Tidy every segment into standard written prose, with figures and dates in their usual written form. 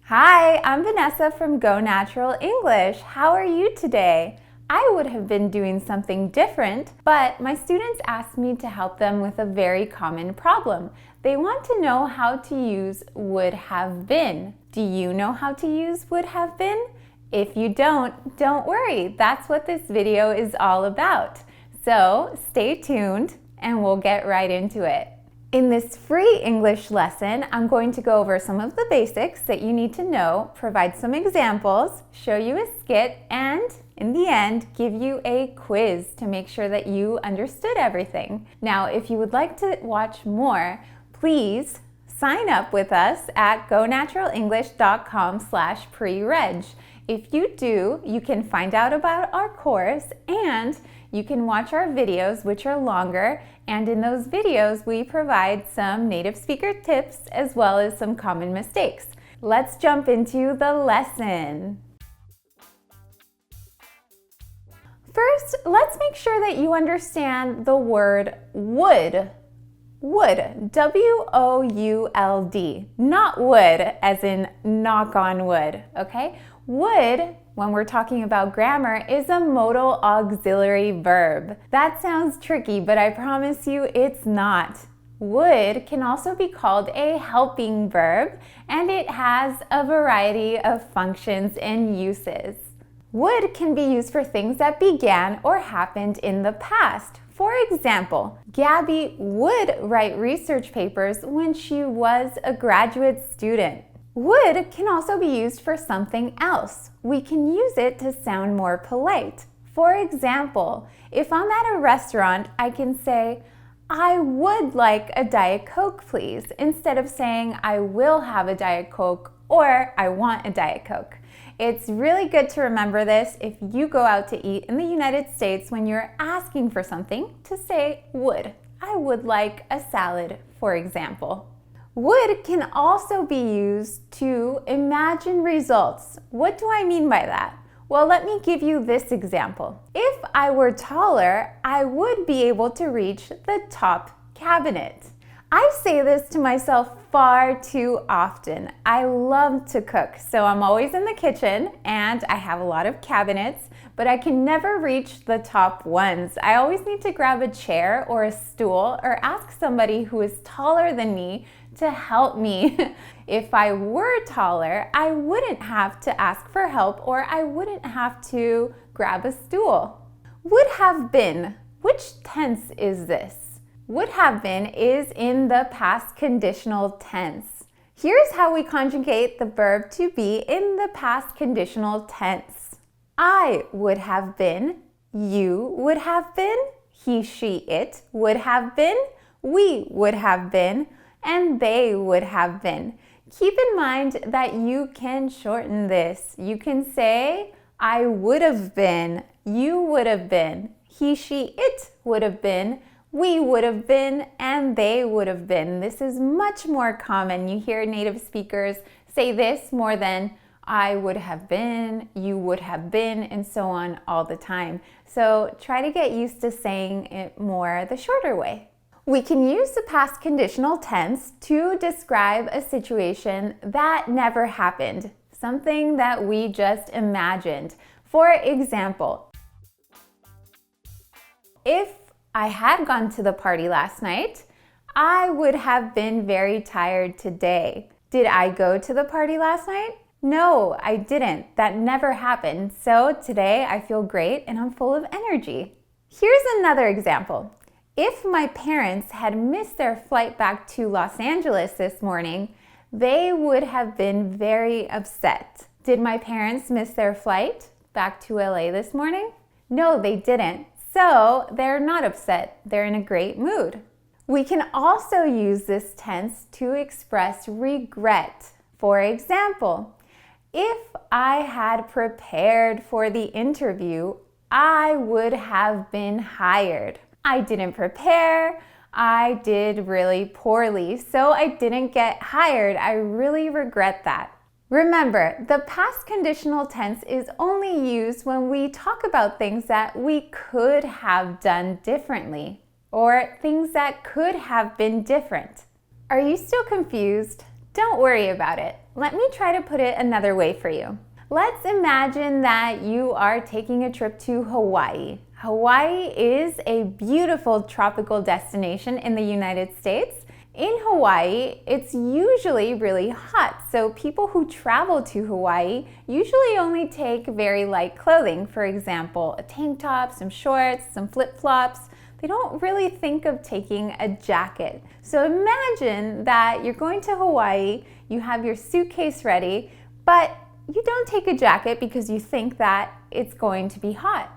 Hi, I'm Vanessa from Go Natural English. How are you today? I would have been doing something different, but my students asked me to help them with a very common problem. They want to know how to use would have been. Do you know how to use would have been? If you don't worry. That's what this video is all about. So stay tuned and we'll get right into it. In this free English lesson, I'm going to go over some of the basics that you need to know, provide some examples, show you a skit, and in the end, give you a quiz to make sure that you understood everything. Now, if you would like to watch more, please sign up with us at gonaturalenglish.com/pre-reg. If you do, you can find out about our course and you can watch our videos, which are longer, and in those videos we provide some native speaker tips as well as some common mistakes. Let's jump into the lesson. First, let's make sure that you understand the word would. Would, W-O-U-L-D, not would as in knock on wood, okay? Would, when we're talking about grammar, is a modal auxiliary verb. That sounds tricky, but I promise you it's not. Would can also be called a helping verb, and it has a variety of functions and uses. Would can be used for things that began or happened in the past. For example, Gabby would write research papers when she was a graduate student. Would can also be used for something else. We can use it to sound more polite. For example, if I'm at a restaurant, I can say, I would like a Diet Coke, please, instead of saying I will have a Diet Coke or I want a Diet Coke. It's really good to remember this if you go out to eat in the United States when you're asking for something to say would. I would like a salad, for example. Would can also be used to imagine results. What do I mean by that? Well, let me give you this example. If I were taller, I would be able to reach the top cabinet. I say this to myself far too often. I love to cook, so I'm always in the kitchen and I have a lot of cabinets, but I can never reach the top ones. I always need to grab a chair or a stool or ask somebody who is taller than me to help me. If I were taller, I wouldn't have to ask for help or I wouldn't have to grab a stool. Would have been. Which tense is this? Would have been is in the past conditional tense. Here's how we conjugate the verb to be in the past conditional tense. I would have been, you would have been, he, she, it would have been, we would have been, and they would have been. Keep in mind that you can shorten this. You can say, I would have been, you would have been, he, she, it would have been, we would have been, and they would have been. This is much more common. You hear native speakers say this more than I would have been, you would have been, and so on all the time. So try to get used to saying it more the shorter way. We can use the past conditional tense to describe a situation that never happened, something that we just imagined. For example, if I had gone to the party last night, I would have been very tired today. Did I go to the party last night? No, I didn't. That never happened. So today I feel great and I'm full of energy. Here's another example. If my parents had missed their flight back to Los Angeles this morning, they would have been very upset. Did my parents miss their flight back to LA this morning? No, they didn't. So they're not upset. They're in a great mood. We can also use this tense to express regret. For example, if I had prepared for the interview, I would have been hired. I didn't prepare. I did really poorly, so I didn't get hired. I really regret that. Remember, the past conditional tense is only used when we talk about things that we could have done differently or things that could have been different. Are you still confused? Don't worry about it. Let me try to put it another way for you. Let's imagine that you are taking a trip to Hawaii. Hawaii is a beautiful tropical destination in the United States. In Hawaii, it's usually really hot, so people who travel to Hawaii usually only take very light clothing. For example, a tank top, some shorts, some flip-flops. They don't really think of taking a jacket. So imagine that you're going to Hawaii, you have your suitcase ready, but you don't take a jacket because you think that it's going to be hot.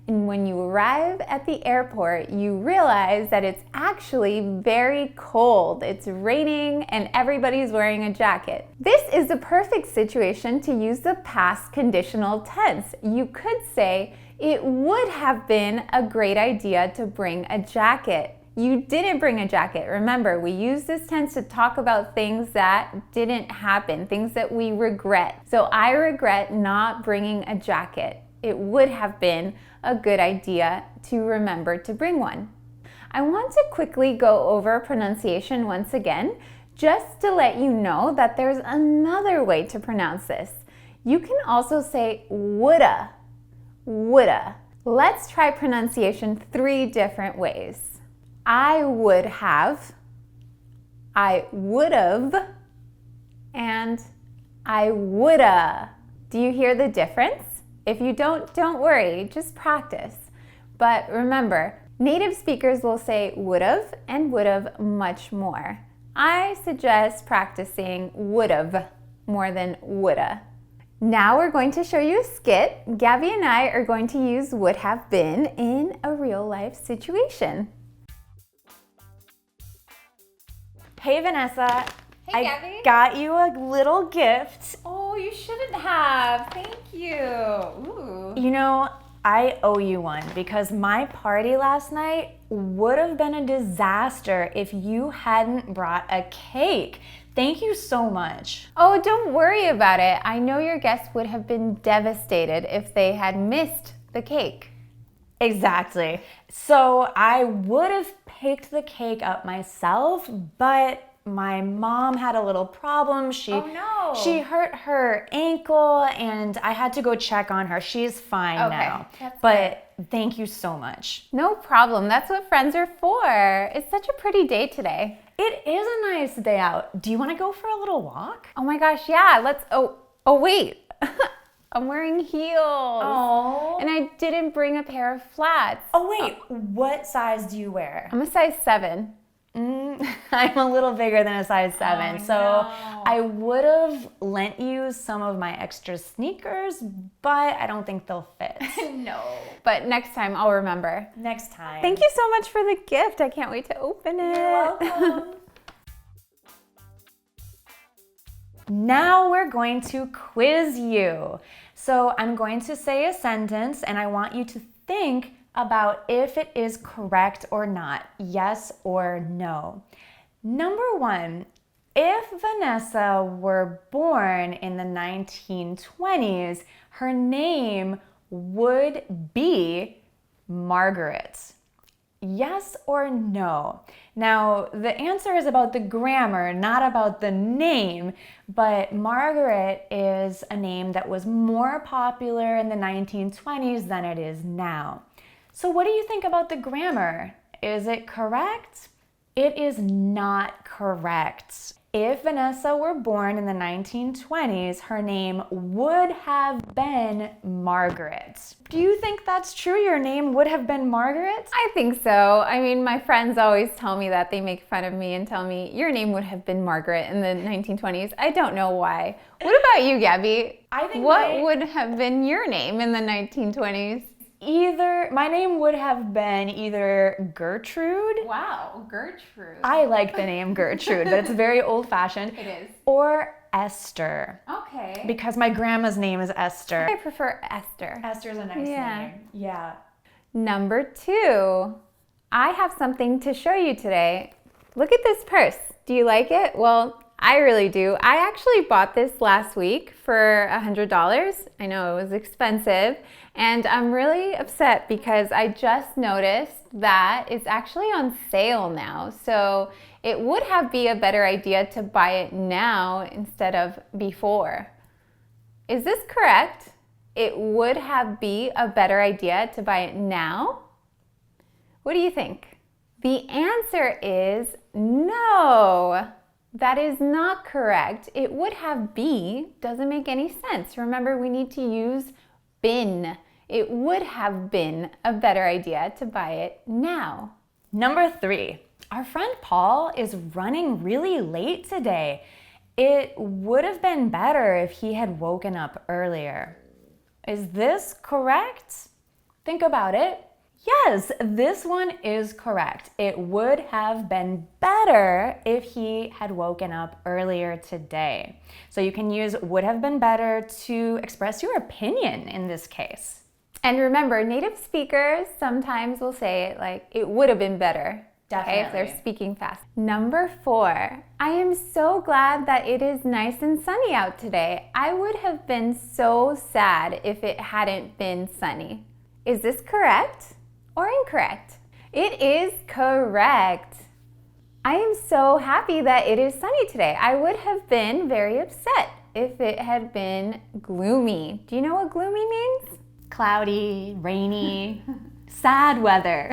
And when you arrive at the airport, you realize that it's actually very cold. It's raining and everybody's wearing a jacket. This is the perfect situation to use the past conditional tense. You could say, it would have been a great idea to bring a jacket. You didn't bring a jacket. Remember, we use this tense to talk about things that didn't happen, things that we regret. So I regret not bringing a jacket. It would have been a good idea to remember to bring one. I want to quickly go over pronunciation once again, just to let you know that there's another way to pronounce this. You can also say woulda, woulda. Let's try pronunciation 3 different ways. I would have, I would've, and I woulda. Do you hear the difference? If you don't worry, just practice. But remember, native speakers will say would've and would've much more. I suggest practicing would've more than woulda. Now we're going to show you a skit. Gabby and I are going to use would have been in a real life situation. Hey Vanessa. Hey, I Gabby. got you a little gift. Oh, you shouldn't have. Thank you. Ooh. You know, I owe you one because my party last night would have been a disaster if you hadn't brought a cake. Thank you so much. Oh, don't worry about it. I know your guests would have been devastated if they had missed the cake. Exactly. So I would have picked the cake up myself, but my mom had a little problem. She hurt her ankle and I had to go check on her. She's fine now. But thank you so much. No problem. That's what friends are for. It's such a pretty day today. It is a nice day out. Do you want to go for a little walk? Oh my gosh, yeah. Let's wait. I'm wearing heels. Oh. And I didn't bring a pair of flats. Oh wait, what size do you wear? I'm a size 7. I'm a little bigger than a size 7, Oh, so no. I would have lent you some of my extra sneakers, but I don't think they'll fit. No. But next time I'll remember. Next time. Thank you so much for the gift. I can't wait to open it. You're welcome. Now we're going to quiz you. So I'm going to say a sentence and I want you to think about if it is correct or not, yes or no. Number 1, if Vanessa were born in the 1920s, her name would be Margaret. Yes or no? Now, the answer is about the grammar, not about the name, but Margaret is a name that was more popular in the 1920s than it is now. So what do you think about the grammar? Is it correct? It is not correct. If Vanessa were born in the 1920s, her name would have been Margaret. Do you think that's true? Your name would have been Margaret? I think so. I mean, my friends always tell me that. They make fun of me and tell me, your name would have been Margaret in the 1920s. I don't know why. What about you, Gabby? I think what would have been your name in the 1920s? My name would have been either Gertrude. Wow, Gertrude. I like the name Gertrude, but it's very old-fashioned. It is. Or Esther. Okay. Because my grandma's name is Esther. I prefer Esther. Esther's a nice name. Yeah. Number 2, I have something to show you today. Look at this purse. Do you like it? Well, I really do. I actually bought this last week for $100. I know it was expensive, and I'm really upset because I just noticed that it's actually on sale now. So It would have been a better idea to buy it now instead of before. Is this correct? It would have been a better idea to buy it now? What do you think? The answer is no. That is not correct. It would have been doesn't make any sense. Remember, we need to use been. It would have been a better idea to buy it now. Number 3, our friend Paul is running really late today. It would have been better if he had woken up earlier. Is this correct? Think about it. Yes, this one is correct. It would have been better if he had woken up earlier today. So you can use would have been better to express your opinion in this case. And remember, native speakers sometimes will say it like, it would have been better. Definitely. Okay, if they're speaking fast. Number 4, I am so glad that it is nice and sunny out today. I would have been so sad if it hadn't been sunny. Is this correct or incorrect? It is correct. I am so happy that it is sunny today. I would have been very upset if it had been gloomy. Do you know what gloomy means? Cloudy, rainy, sad weather.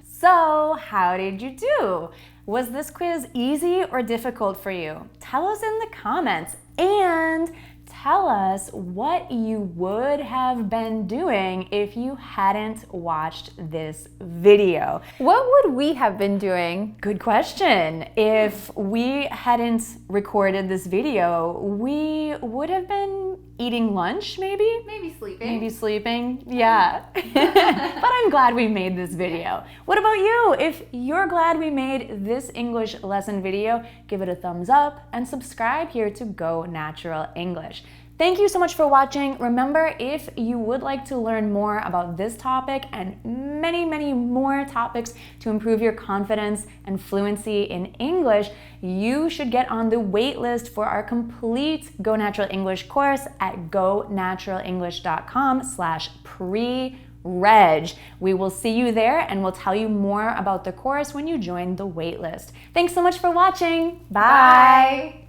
So, how did you do? Was this quiz easy or difficult for you? Tell us in the comments and tell us what you would have been doing if you hadn't watched this video. What would we have been doing? Good question. If we hadn't recorded this video, we would have been eating lunch, maybe? Maybe sleeping. Maybe sleeping, yeah. But I'm glad we made this video. What about you? If you're glad we made this English lesson video, give it a thumbs up and subscribe here to Go Natural English. Thank you so much for watching. Remember, if you would like to learn more about this topic and many, many more topics to improve your confidence and fluency in English, you should get on the wait list for our complete Go Natural English course at gonaturalenglish.com/pre-reg. We will see you there and we'll tell you more about the course when you join the wait list. Thanks so much for watching. Bye.